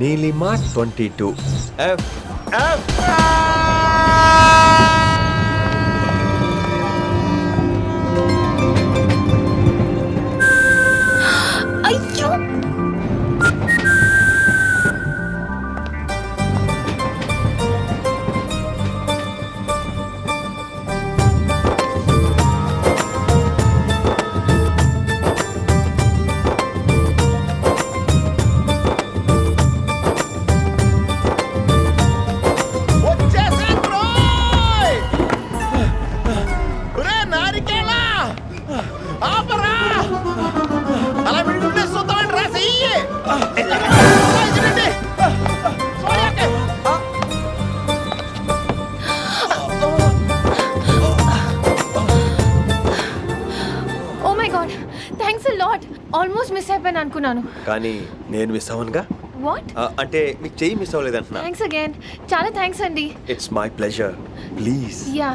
Neelima 22 F F అయ్యో almost miss అయిపోయాను అనుకున్నాను కానీ నేను మిస్ అవ్వనుగా. వాట్ అంటే మీకు చెయ్యి మిస్ అవ్వలేదంటున్నా. థ్యాంక్స్ అగైన్, చాలా థ్యాంక్స్ అండి. It's my pleasure, please. Yeah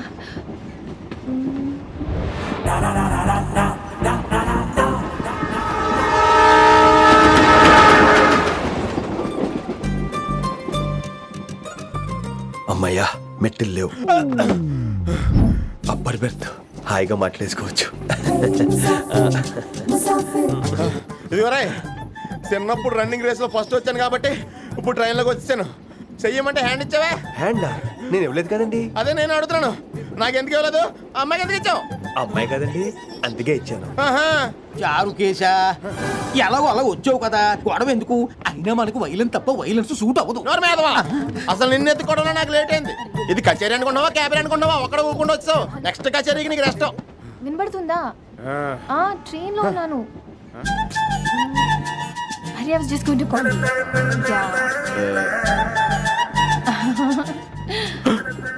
అమ్మయ్యా మెట్టిల్ లేవు. అప్పర్ బెర్త్ హాయిగా మాట్లాడేసుకోవచ్చు. ఇదివరే చిన్నప్పుడు రన్నింగ్ రేస్ లో ఫస్ట్ వచ్చాను కాబట్టి ఇప్పుడు ట్రైన్ లోకి వచ్చాను. చెయ్యమంటే హ్యాండ్ ఇచ్చావే. హ్యాండా? నేను ఇవ్వలేదు కదండి. అదే నేను అడుగుతున్నాను, నాకెందుకు ఇవ్వలేదు? అమ్మాయికి ఎందుకు ఇచ్చావు? అమ్మాయి కదండి, అందుకే ఇచ్చాను. చారు కేశా, ఎలాగో అలా వచ్చావు కదా, గొడవ ఎందుకు? అయినా మనకు వైలెన్స్ తప్ప వైలెన్స్ సూట్ అవ్వదు. అసలు నిన్ను ఎత్తుకోవడం నాకు లేట్ అయింది. ఇది కచేరీ అనుకున్నావా, క్యాబిన్ అనుకున్నావా? ఒక్కడ ఊకుండా వచ్చావు. నెక్స్ట్ కచేరీకి నీకు రెస్ట్. వినబడుతుందా? ట్రైన్ లో ఉన్నాను. I was just going to call you.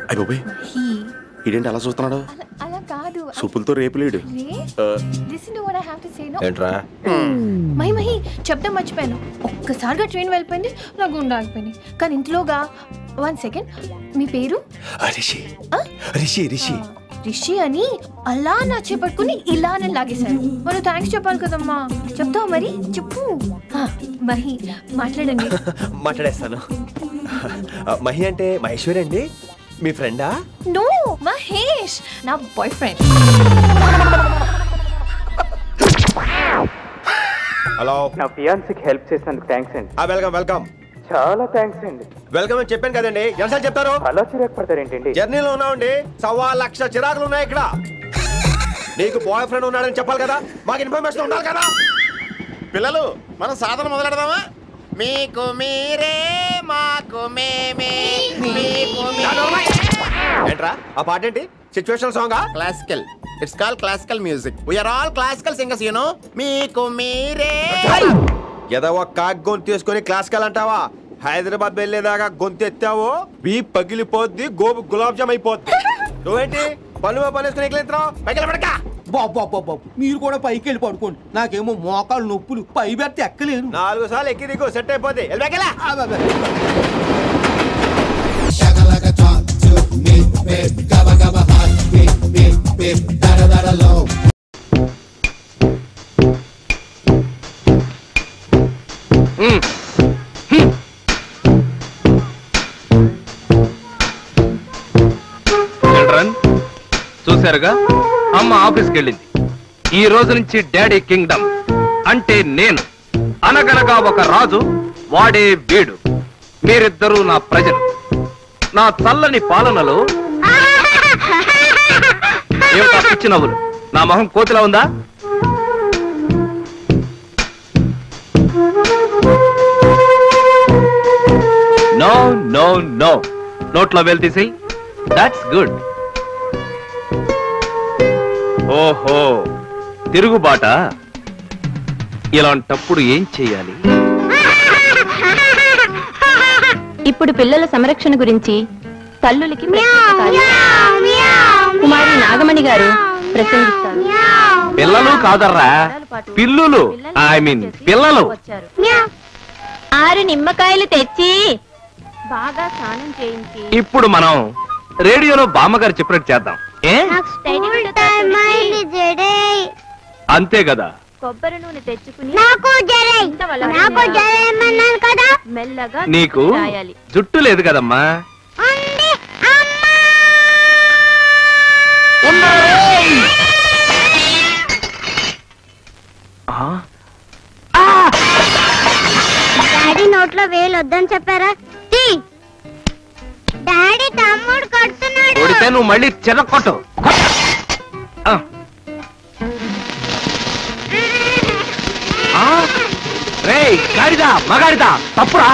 అయ్యో ఇదేంటి అలా చూస్తున్నాడు? అలా కాదు, సూపులతో రేపులేడు. Listen to what I have to say. No. ఏంట్రా? మహి చెప్పడం మర్చిపోయాను. ఒక్కసారిగా ట్రైన్ వెళ్ళిపోయింది, నా గుండె ఆగిపోయింది. కానీ ఇంట్లోగా 1 సెకండ్, మీ పేరు? రిషి. రిషి రిషి రిషి అని అలా నా చేపట్టుకుని ఇలానే లాగేశారు. మరి థ్యాంక్స్ చెప్పాలి కదమ్మా. చెప్తావు మరి? చెప్పు. మహి మాట్లాడండి. మాట్లాడేస్తాను. మహి అంటే మహేశ్వరి అండి, మీ ఫ్రెండా? నో, మహేష్ నా బాయ్ ఫ్రెండ్. హలో. నా ఫియాన్సీకి హెల్ప్ చేసినందుకు థ్యాంక్స్ అండి. Welcome welcome. చాలా థ్యాంక్స్ అండి. వెల్కమ్ అని చెప్పాను కదండి, ఎన్నిసార్లు చెప్తారు? అలా చిరాకు పడతారేంటండి? జర్నీలో ఉన్నామండి, 1,00,000 చిరాకులు ఉన్నాయి ఇక్కడ. నీకు బాయ్ ఫ్రెండ్ ఉన్నాడని చెప్పాలి కదా, మాకు ఇన్ఫర్మేషన్ ఉండాలి కదా. పిల్లలు, మనం సాధన మొదలెడదామా? మీకు మీరే, మాకు మేమే. ఏంట్రా ఆ పాట ఏంటి? సిచ్యువేషన్ సాంగా? Classical. It's called classical music. We are all classical singers, you know. మీకు మీరే. ఏదో ఒక కాక్ గొంతు తీసుకొని క్లాసికల్ అంటావా? హైదరాబాద్ వెళ్ళేదాకా గొంతు ఎత్తావో బీ పగిలిపోద్ది, గోబు గులాబ్ జామ్ అయిపోద్ది. నువ్వేంటి పనులు పనేసుకుని ఎక్కలేస్తున్నావు? పైకి పడక. బాబు మీరు కూడా పైకి వెళ్ళి పడుకోండి, నాకేమో మోకాలు నొప్పులు, పై పెడితే ఎక్కలేను. 4 సార్లు ఎక్కి దిగు, సెట్ అయిపోద్ది. చూశారుగా, అమ్మ ఆఫీస్కి వెళ్ళింది. ఈ రోజు నుంచి డాడీ కింగ్డమ్ అంటే నేను. అనగనగా ఒక రాజు, వాడే వీడు. మీరిద్దరూ నా ప్రజలు. నా చల్లని పాలనలో ఏమిటా పిచ్చి నవ్వులు? నా మొహం కోతిలా ఉందా? నో నో నో, నోట్లో వేలు తీసి. That's good. ఓహో, తిరుగుబాట. ఇలాంటప్పుడు ఏం చెయ్యాలి? ఇప్పుడు పిల్లల సంరక్షణ గురించి తల్లులకి కుమారి నాగమణి గారు ప్రసంగిస్తారు. పిల్లలు కాదర్రా, పిల్లులు. ఐ మీన్ పిల్లలు. 6 నిమ్మకాయలు తెచ్చి బాగా స్నానం చేయించి. ఇప్పుడు మనం రేడియోలో బామ్మగారు చెప్పినట్టు చేద్దాం. అంతే కదా. కొబ్బరి నూనె తెచ్చుకుని మెల్లగా నీకు రాయాలి. జుట్టు లేదు కదమ్మా. డాడీ నోట్లో వేలు వద్దని చెప్పారా? డాడీ తమ్ముడు కొడుతున్నాడు. కొడితే నువ్వు మళ్ళీ చెరక్కొట్టు. రేయ్ గాడిదా మగాడిదా తప్పురా.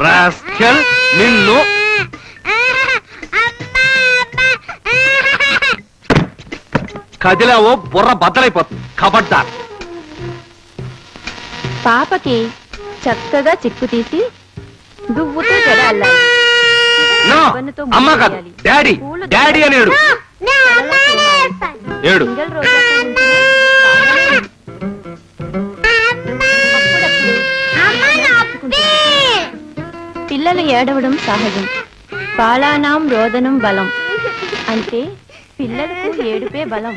రాస్కెల్ నిన్ను. కదిలావో బుర్ర బద్దలైపోతుంది. కబడ్దార్. పాపకి చక్కగా చిక్కు తీసి దువ్వుతో జడ అల్లాలి. నో అమ్మ కాదు డాడీ. డాడీ అని ఏడు ఏడు. సింగల్ రోజాతో ఉంటేనే పిల్లలు ఏడవడం సహజం. బాలానాం రోదనం బలం. అంటే పిల్లలకు ఏడుపే బలం.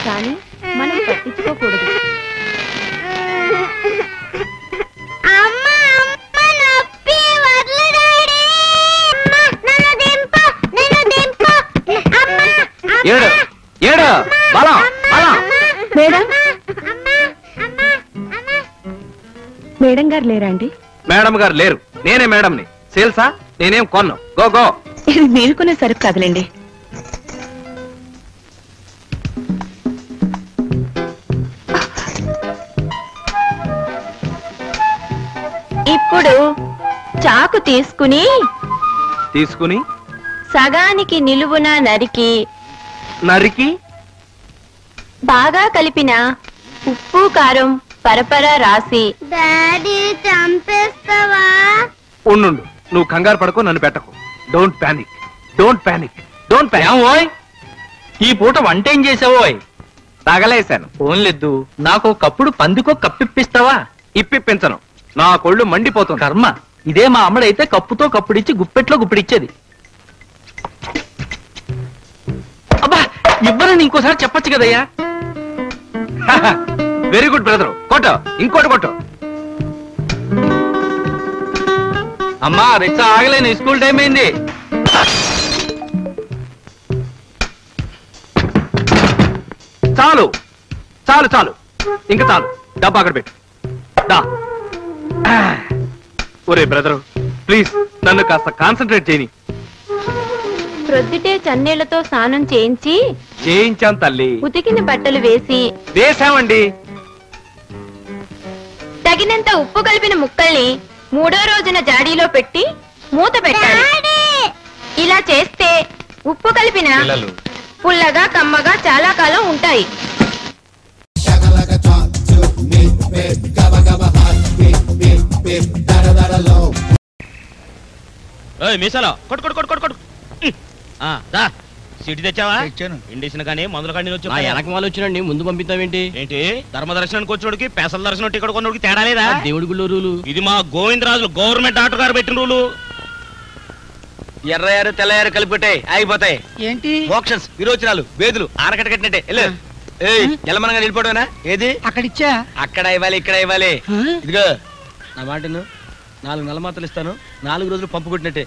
కానీ మనం పట్టించుకోకూడదు. ఏడు ఏడు బలం బలం. మేడం మేడం గారు లేరా అండి? మేడం గారు లేరు. నేనే మేడంని. సేల్సా? నేనేం కొన్ను. Go go. ఇది మీరు కొనే సరుకు కాదులేండి. ఇప్పుడు చాకు తీసుకుని సగానికి నిలువున నరికి బాగా కలిపిన ఉప్పు కారం పరపర రాసి. డాడీ చంపేస్తావా? ఉండు. నువ్వు కంగారు పడకు. నన్ను పెట్టకు. Don't panic. Don't panic. Don't panic. ఓయ్ ఈ పూట వంట ఏం చేసావోయ్? తగలేశాను. ఫోన్లేదు. నాకు కప్పుడు పందికో కప్పిప్పిస్తావా? ఇప్పిప్పించను. నా కొళ్ళు మండిపోతుంది. కర్మ. ఇదే మా అమ్మడైతే కప్పుతో కప్పుడిచ్చి గుప్పెట్లో గుప్పిడిచ్చేది. అబ్బా ఇవ్వనని ఇంకోసారి చెప్పొచ్చు కదయ్యా. Very good brother. కొట్టు. ఇంకోటి కొట్టు. అమ్మా రిచ్చ ఆగలేను. స్కూల్ టైం అయింది. చాలు చాలు చాలు. ఇంకా చాలు. డబ్బా అక్కడ పెట్టు. దా. ఒరే బ్రదరు ప్లీజ్ నన్ను కాస్త కాన్సన్ట్రేట్ చేయని. ప్రొద్దుటే చన్నీళ్లతో స్నానం చేయించాం తల్లి. ఉతికిన బట్టలు వేసామండి. తగినంత ఉప్పు కలిపిన ముక్కల్ని 3వ రోజున జాడీలో పెట్టి మూత పెట్టాలి. ఇలా చేస్తే ఉప్పు కలిపిన పుల్లగా కమ్మగా చాలా కాలం ఉంటాయి. మీసాలో కొట్టు కొట్టు కొట్టు కొట్టు. సీటు తెచ్చావా? ఇండిషన్ కానీ మందుల కానీ వచ్చి వెనక వాళ్ళు వచ్చినండి. ముందు పంపిస్తావేంటి? ఏంటి ధర్మ దర్శనానికి వచ్చినోడికి పెసల దర్శనం టికెట్ కొన్నోడికి తేడా లేదా? దేవుడి గుళ్ళో రూలు. ఇది మా గోవిందరాజులు గవర్నమెంట్ డాక్టర్ గారు పెట్టిన రూలు. ఎర్రయారు తెల్లయారు కలిపిపెట్టాయి ఆగిపోతాయి. ఏంటి? మోక్షన్స్ విరోచనాలు వేదులు ఆనకట్ట కట్టినట్టే. ఎల్లమనగా నిలిపోవడమేనా? ఏది అక్కడిచ్చా? అక్కడ ఇవ్వాలి ఇక్కడ ఇవ్వాలి. ఇదిగో నా మాటను 4 నెల మాత్రలు ఇస్తాను. 4 రోజులు పంపు కొట్టినట్టే.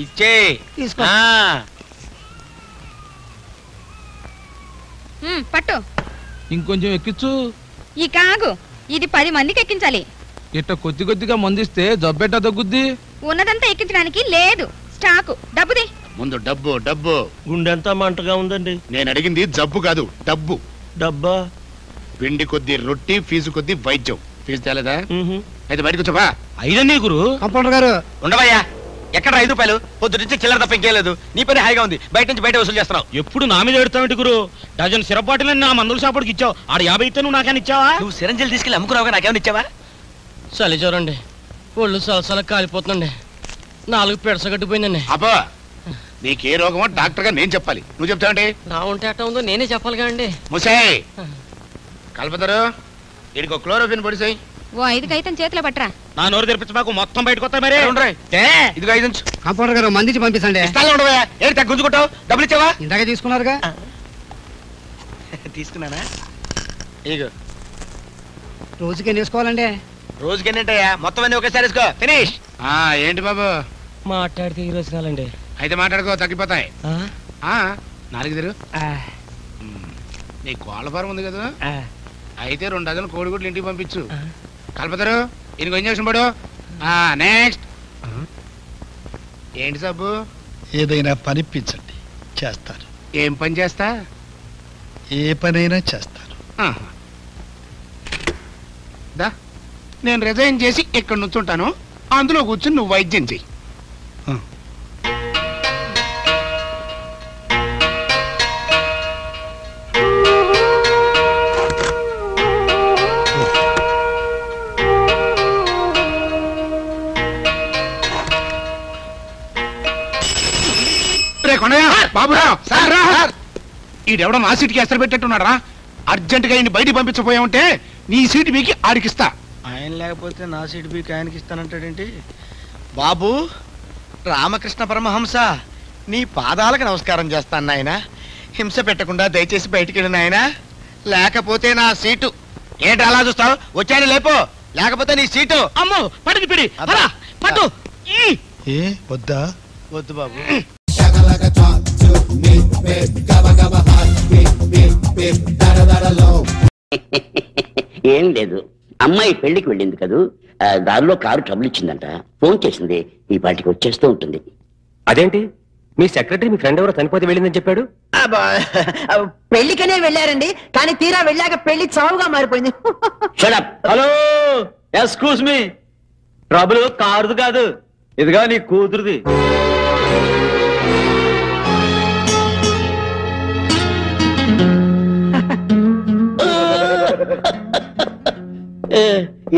ఇచ్చే పట్టు. ఇంకొంచెం ఎక్కించు. ఈ కాగు ఇది 10 మందికి ఎక్కించాలి. ఇట్ట కొద్ది కొద్దిగా మందిస్తే జబ్బెట్ట తగ్గుద్ది. ఉన్నదంతా ఎక్కించడానికి లేదు స్టాకు. డబ్బుది. ముందు డబ్బు డబ్బు. గుండెంతా మంటగా ఉందండి. నేను అడిగింది జబ్బు కాదు డబ్బు. డబ్బా? పిండి కొద్ది రొట్టి ఫీజు కొద్ది వైద్యం. ఫీజు తేలేదా? అయితే బయటకు వచ్చావా? ఐదన్నీ గురు. కంపౌండర్ గారు ఉండవయ్యా. ఎక్కడ 5 రూపాయలు? పొద్దు నుంచి చిల్లర తప్ప ఇంకేం లేదు. నీ పని హాయిగా ఉంది. బయట నుంచి బయట వసూలు చేస్తున్నావు. ఎప్పుడు నా మీద ఎడతావేంటి గురు? డజన్ సిరపాటిలని నా మందుల షాపుడికి ఇచ్చావు. ఆడ 50 ఇస్తే నువ్వు నాకేనా ఇచ్చావా? నువ్వు సిరంజీలు తీసుకెళ్ళి అమ్ముకున్నావుగా. నాకేమైనా ఇచ్చావా? చలి చూడండి. ఒళ్ళు సలసల కాలిపోతుందండి. 4 పెడసగట్టిపోయిందండి. అబ్బా నీకే రోగమో డాక్టర్ గా నేను చెప్పాలి. నువ్వు చెప్తావంటే? నా ఉంటే అట్ట ఉందో నేనే చెప్పాలిగా అండి. ముసాయ్ కల్పతారు. ఇడికో క్లోరోఫిన్ పొడిసాయి. ఓ 5 కైతం చేతిలో పట్టరా. నా నోరు తెరిపించబాకు. మొత్తం బయటకు వస్తాయి మరి. ఇదిగో 5 ఉంచు. కంపౌండర్ గారు మందించి పంపిస్తండి. గుంజుకుంటావు. డబ్బులు ఇచ్చావా? ఇందాక తీసుకున్నారుగా. తీసుకున్నానా? ఇగో రోజుకి ఎన్ని వేసుకోవాలండి? రోజుకి ఎన్నింటాయా? మొత్తం అన్ని ఒకేసారి వేసుకో. ఫినిష్. ఏంటి బాబు మాట్లాడితే ఈ రోజు నాలండి. అయితే మాట్లాడుకో, తగ్గిపోతాయి. 4 తెరు. నీ కోళ్ళ ఫారం ఉంది కదా, అయితే 2 డజన్లు కోడిగుడ్లు ఇంటికి పంపించు. కలపతారు. ఇంకో ఇంజక్షన్ పడు. నెక్స్ట్. ఏంటి సబ్బు? ఏదైనా పనిపించండి, చేస్తారు. ఏం పని చేస్తా? ఏ పనైనా చేస్తారు. దా, నేను రిజైన్ చేసి ఇక్కడ నుంచుంటాను, అందులో కూర్చుని నువ్వు వైద్యం చెయ్యి. ఈడెవడో నా సీటుకి ఎసరు పెట్టేట్టున్నాడు రా. అర్జెంటుగా ఈయన బయటికి పంపించపోయామంటే నీ సీటు మీకు ఆడికిస్తా. ఆయన లేకపోతే నా సీటు బీకి ఆయనకి ఇస్తానంటాడేంటి? బాబు రామకృష్ణ పరమహంస, నీ పాదాలకు నమస్కారం చేస్తాను నాయన. హింస పెట్టకుండా దయచేసి బయటికి వెళ్ళిన ఆయన, లేకపోతే నా సీటు. ఏంటి అలా చూస్తావు? వచ్చాను లేపో, లేకపోతే నీ సీటు. అమ్మో పట్టుకు పిడి పట్టు. ఏ వద్దా? వద్దు బాబు. ఏం లేదు, అమ్మాయి పెళ్లికి వెళ్ళింది కదూ, దారిలో కారు ట్రబుల్ ఇచ్చిందంట. ఫోన్ చేసింది, ఈ పాటికి వచ్చేస్తూ ఉంటుంది. అదేంటి, మీ సెక్రటరీ మీ ఫ్రెండ్ ఎవరో చనిపోతే వెళ్ళిందని చెప్పాడు? పెళ్లికనే వెళ్ళారండి, కానీ తీరా వెళ్ళాక పెళ్లి చావుగా మారిపోయింది. హలో, ఎక్స్క్యూజ్ మీ, ట్రబుల్ కారుది కాదు, ఇదిగా నీ కూతురుది.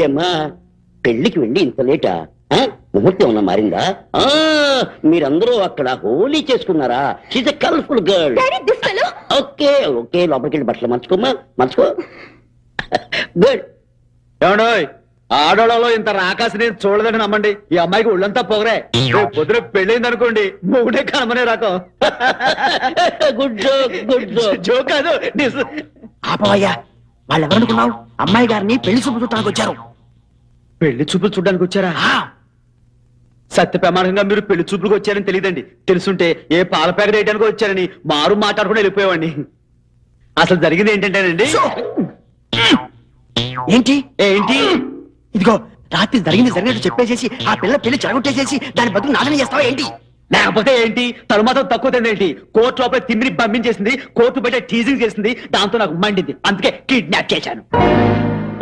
ఏమ్మా, పెళ్లికి వెళ్ళి ఇంత లేటా? ముహూర్తం ఏమన్నా మారిందా? మీరందరూ అక్కడ హోలీ చేసుకున్నారా? She's a colourful girl. Okay okay, లోపలికి వెళ్ళి బట్టలు మార్చుకోమ్మా, మార్చుకో. గుడ్. ఏమండో, ఆడోళ్ళలో ఇంత రాకాసి నేను చూడదని నమ్మండి. ఈ అమ్మాయికి ఒళ్ళంతా పొగరే. పొద్దున పెళ్ళైంది అనుకోండి, మూడే కనమనే రాకం. Good joke, good joke. Joke కాదు. ఆపవయ్యా, వాళ్ళెవరనుకున్నావు? అమ్మాయి గారిని పెళ్లి చూపు చూడటానికి వచ్చారు. పెళ్లి చూపులు చూడడానికి వచ్చారా? సత్య ప్రమాణంగా మీరు పెళ్లి చూపులకు వచ్చారని తెలియదండి. తెలుసుంటే ఏ పాల ప్యాకెట్ వేయడానికి వచ్చారని మారు మాట్లాడుకుని వెళ్ళిపోయేవాడిని. అసలు జరిగింది ఏంటంటేనండి. ఏంటి ఏంటి? ఇదిగో, రాత్రి జరిగినట్టు చెప్పేసేసి ఆ పిల్ల పెళ్లి చెడగొట్టేసేసి దాని బతుకు నాశనం చేస్తావా ఏంటి? లేకపోతే ఏంటి, తను మాత్రం తక్కువ తిందేంటి? కోర్టు లోపల తిమ్మిని పంపించేసింది, కోర్టు బయట టీజింగ్ చేసింది, దాంతో నాకు మండింది, అందుకే కిడ్నాప్ చేశాను.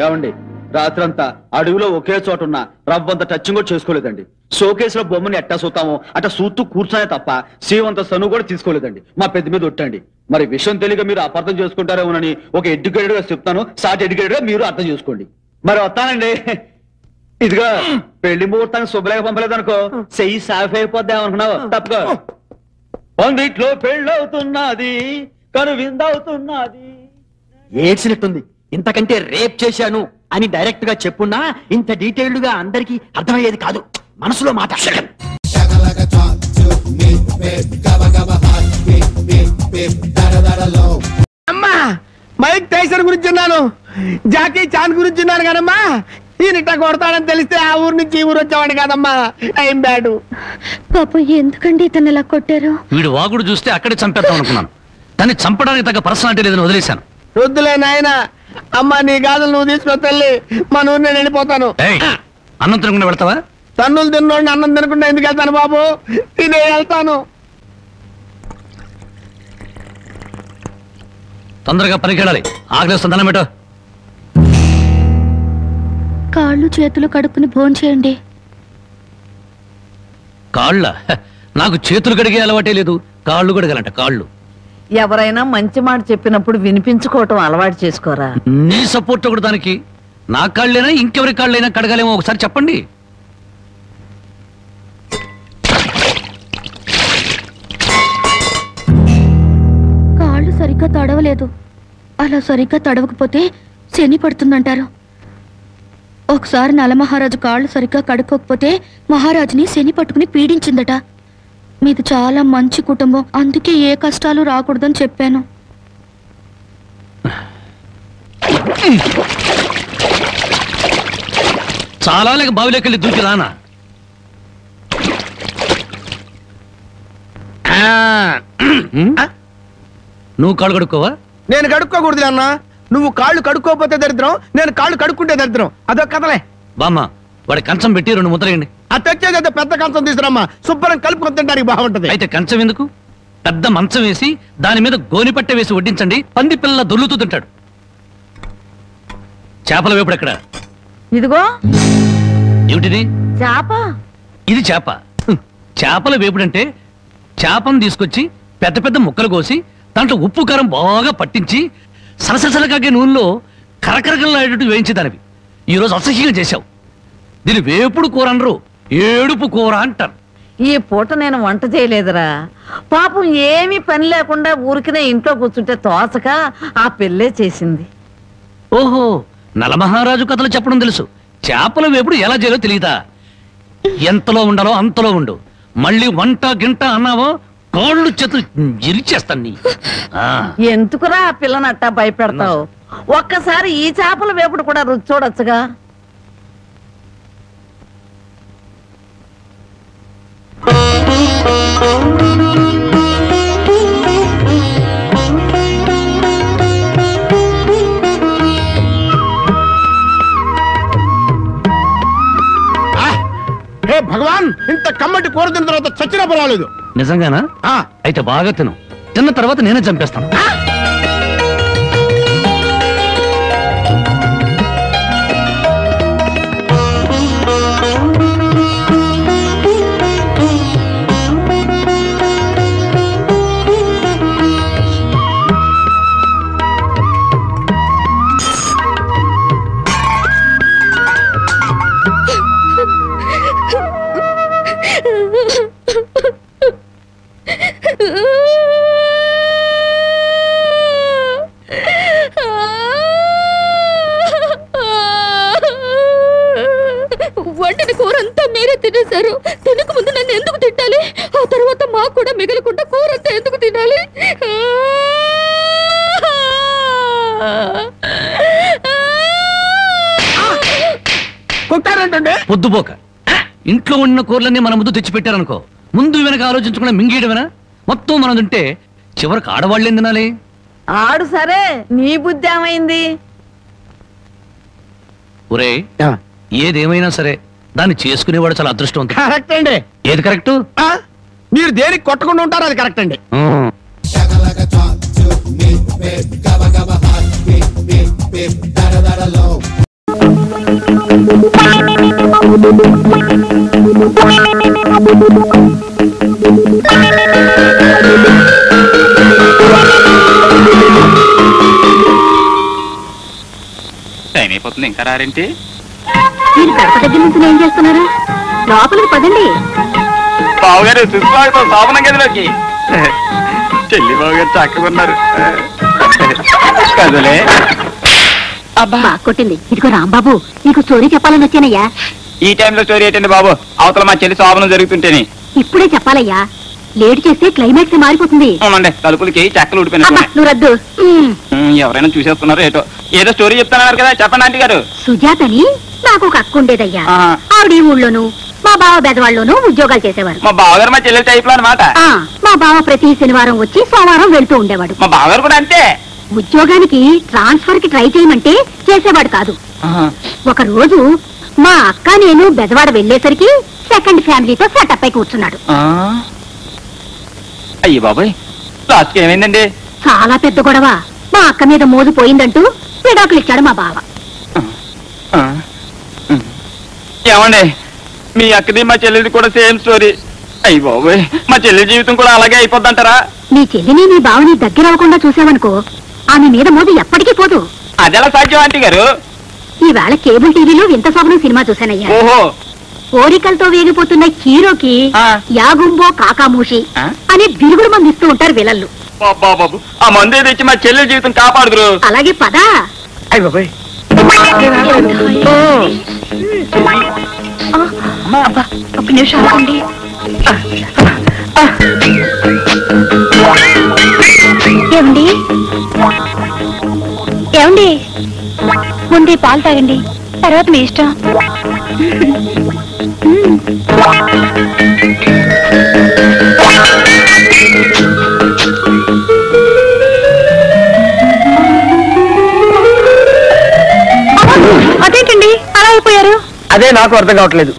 ఏమండి, రాత్రంతా అడవిలో ఒకే చోట ఉన్న రవ్వంత టచింగ్ కూడా చేసుకోలేదండి. షోకేసులో బొమ్మని ఎట్టా చూస్తామో అట్లా చూస్తూ కూర్చునే తప్ప సేవంత సను కూడా తీసుకోలేదండి. మా పెద్ద మీద ఒట్టండి. మరి విషయం తెలియక మీరు అపార్థం చేసుకుంటారేమోనని ఒక ఎడ్యుకేటెడ్ గా చెప్తాను, సాట్ ఎడ్యుకేటెడ్ గా మీరు అర్థం చేసుకోండి. మరి వస్తానండి. ఇదిగో, పెళ్లి ముహూర్తానికి శుభలేఖ పంపలేదనుకో, చెయ్యి సాఫ్ అయిపోద్దామనుకున్నావు. తప్పుకో. పందిట్లో పెళ్ళవుతున్నది, కను విందవుతున్నది. ఏడ్చినట్టుంది. ఇంతకంటే రేప్ చేశాను అని డైరెక్ట్ గా చెప్పున్నా ఇంత డీటెయిల్డ్ గా అందరికి అర్థమయ్యేది కాదు. మనసులో మాట. అమ్మా, మైక్ టైసన్ గురించి ఉన్నాను, జాకీ చాన్ గురించి ఉన్నాను కదమ్మా. ఈయనిట్ట కొడతాడని తెలిస్తే ఆ ఊరు నుంచి ఈ ఊరు వచ్చేవాడు కాదమ్మా. Time bad. పాప, ఎందుకండి ఇతను ఇలా కొట్టారు? వీడు వాగుడు చూస్తే అక్కడే చంపేద్దాం అనుకున్నాను, కానీ చంపడానికి తగ్గ పర్సనాలిటీ లేదని వదిలేశాను. వద్దులే నాయన. అమ్మా, నీ గాజులు నువ్వు తీసుకుని తల్లి, మన ఊరు నేను వెళ్ళిపోతాను. అన్నం తినకుండా వెళ్తావా? తన్నులు తిన్నోడిని అన్నం తినకుండా ఎందుకు వెళ్తాను బాబు? తినే వెళ్తాను. తొందరగా పరిగెడాలి, ఆకలిస్తుంది, దండం పెట్టు. కాళ్ళు చేతులు కడుక్కుని భోంచేయండి. కాళ్ళ? నాకు చేతులు కడిగే అలవాటే లేదు, కాళ్ళు కడగాలంట. కాళ్ళు ఎవరైనా మంచి మాట చెప్పినప్పుడు వినిపించుకోవటం అలవాటు చేసుకోరా. నీ సపోర్ట్ ఒకటి దానికి. నా కాళ్ళైనా ఇంకెవరి కాళ్ళైనా కడగాలేమో ఒకసారి చెప్పండి. కాళ్ళు సరిగ్గా తడవలేదు. అలా సరిగ్గా తడవకపోతే శని పడుతుందంటారు. ఒకసారి నలమహారాజు కాళ్ళు సరిగ్గా కడుక్కోకపోతే మహారాజుని శని పట్టుకుని పీడించిందట. మీది చాలా మంచి కుటుంబం, అందుకే ఏ కష్టాలు రాకూడదని చెప్పాను. చాలా లేక బావిలోకి వెళ్ళి దూకి రానా? నువ్వు కాళ్ళు కడుక్కోవా? నేను కడుక్కోకూడదు అన్న. నువ్వు కాళ్ళు కడుక్కోపోతే దరిద్రం, నేను కాళ్ళు కడుక్కుంటే దరిద్రం. అదొక కథలే. బామ్మ వాడి కంచం పెట్టి 2 ముద్దలేయండి. ఆ తెచ్చేది పెద్ద కంచం తీసుకురమ్మా, శుభ్రం కలుపుకొని తింటానికి బాగుంటది. అయితే కంచం ఎందుకు, పెద్ద మంచం వేసి దాని మీద గోనిపట్ట వేసి వడ్డించండి. పంది పిల్ల దొల్లుతూ తింటాడు. చేపల వేపుడు ఎక్కడ? ఇదిగో. ఏమిటిది? చేప. ఇది చేప. చేపల వేపుడంటే చేపను తీసుకొచ్చి పెద్ద పెద్ద ముక్కలు కోసి దాంట్లో ఉప్పు కారం బాగా పట్టించి సలసలకాగే నూనెలో కరకరకలాడేటట్టు వేయించేదానివి. ఈరోజు అసహ్యంగా చేశావు. దీని వేపుడు కూర అనరు, ఏడుపు కూర అంటారు. ఈ పూట నేను వంట చేయలేదురా. పాపం ఏమీ పని లేకుండా ఊరికినే ఇంట్లో కూర్చుంటే తోసక ఆ పెళ్ళే చేసింది. ఓహో, నలమహారాజు కథలు చెప్పడం తెలుసు. చేపల వేపుడు ఎలా చేయాలో తెలియదా? ఎంతలో ఉండాలో అంతలో ఉండు. మళ్ళీ వంట గింట అన్నావో కాళ్ళు చేతులు ఇరిచేస్తాను నీ. ఎందుకురా ఆ పిల్లనట్టా భయపెడతావు? ఒక్కసారి ఈ చేపల వేపుడు కూడా రుచి చూడొచ్చుగా. హే భగవాన్, ఇంత కమ్మటి కూర తిన్న తర్వాత చచ్చినా పర్వాలేదు. నిజంగానా? అయితే బాగా తిను. తిన్న తర్వాత నేనే చంపేస్తాను. వండిన కూర అంతా మీరే తినేశారు. తినక ముందు నన్ను ఎందుకు తిట్టాలి? ఆ తర్వాత మాకు కూడా మిగలకుండా కూర అంతా ఎందుకు తినాలి? పొద్దుపోక ఇంట్లో ఉన్న కూరలన్నీ మన ముందు తెచ్చిపెట్టారనుకో, ముందు వెనక ఆలోచించకుండా మింగేయడమేనా? మొత్తం మనం తింటే చివరికి ఆడవాళ్ళేం తినాలి? ఆడు సరే, నీ బుద్ధి ఏమైంది? ఒరే, ఏదేమైనా సరే దాన్ని చేసుకునేవాడు చాలా అదృష్టవంతుడు. కరెక్ట్ అండి. ఏది కరెక్ట్? మీరు దేనికి కొట్టకుండా ఉంటారు, అది కరెక్ట్ అండి. టైం అయిపోతుంది, ఇంకా రారేంటి? మీరు గడప దగ్గర నుంచి ఏం చేస్తున్నారు? లోపలికి పదండి. బావగారు సుస్వాగతం శోభన గదిలోకి. చెల్లి బావగారు చక్కకున్నారు కదలే. బాగా కొట్టింది. ఇదిగో రాంబాబు, నీకు స్టోరీ చెప్పాలని వచ్చానయ్యా. ఈ టైంలో స్టోరీ ఏంటండి బాబు? అవతల మా చెల్లి శోభనం జరుగుతుంటేనే. ఇప్పుడే చెప్పాలయ్యా, లేట్ చేస్తే క్లైమాక్స్ మారిపోతుంది. అవునండి, తలుపులకి చెక్కలు ఊడిపోయినా. నువ్వు రద్దు. ఎవరైనా చూసేస్తున్నారు ఏటో. ఏదో స్టోరీ చెప్తున్నారు కదా, చెప్పండి ఆంటీ గారు. సుజాతని నాకు ఒక అక్క ఉండేదయ్యా. ఆవిడ ఈ ఊళ్ళోను మా బావ బెదవాళ్ళలోనూ ఉద్యోగాలు చేసేవారు. మా బావగారు మా చెల్లెల టైప్ లో అనమాట. మా బావ ప్రతి శనివారం వచ్చి సోమవారం వెళ్తూ ఉండేవాడు. మా బావగారు కూడా అంతే. ఉద్యోగానికి ట్రాన్స్ఫర్ కి ట్రై చేయమంటే చేసేవాడు కాదు. ఒక రోజు మా అక్క నేను బెదవాడ వెళ్లేసరికి సెకండ్ ఫ్యామిలీతో సెటప్ అయి కూర్చున్నాడు. అయ్యి బాబాయ్, లాస్ట్ ఏమైందండి? చాలా పెద్ద గొడవ. మా అక్క మీద మోజు పోయిందంటూ విడాకులు ఇచ్చాడు మా బావ. ఏమండి, మీ అక్కది మా చెల్లెది కూడా సేమ్ స్టోరీ. అయ్యి బాబాయ్, మా చెల్లి జీవితం కూడా అలాగే అయిపోద్దంటారా? నీ చెల్లిని నీ బావని దగ్గర అవ్వకుండా చూసావనుకో, ఆమె మీద మోజు ఎప్పటికీ పోదు. అదెలా సాధ్యం ఆంటీ గారు? ఈవేళ కేబుల్ టీవీలో వింత శోభనం సినిమా చూశానయ్యా. ఓహో, కోరికలతో వేగిపోతున్న హీరోకి యాగుంబో కాకామూషి అనే బిరుగుడు మంది ఇస్తూ ఉంటారు విలన్లు. బాబు, ఆ మందే తెచ్చి మా చెల్లెల జీవితం కాపాడుదురు. అలాగే పదా. అయ్యి బాబాయ్, ఒక నిమిషం ఆగండి. ఏమండి ఏమండి ముందు ఈ పాలు తాగండి, తర్వాత మీ ఇష్టం. అదేంటండి అలా అయిపోయారు? అదే నాకు అర్థం కావట్లేదు.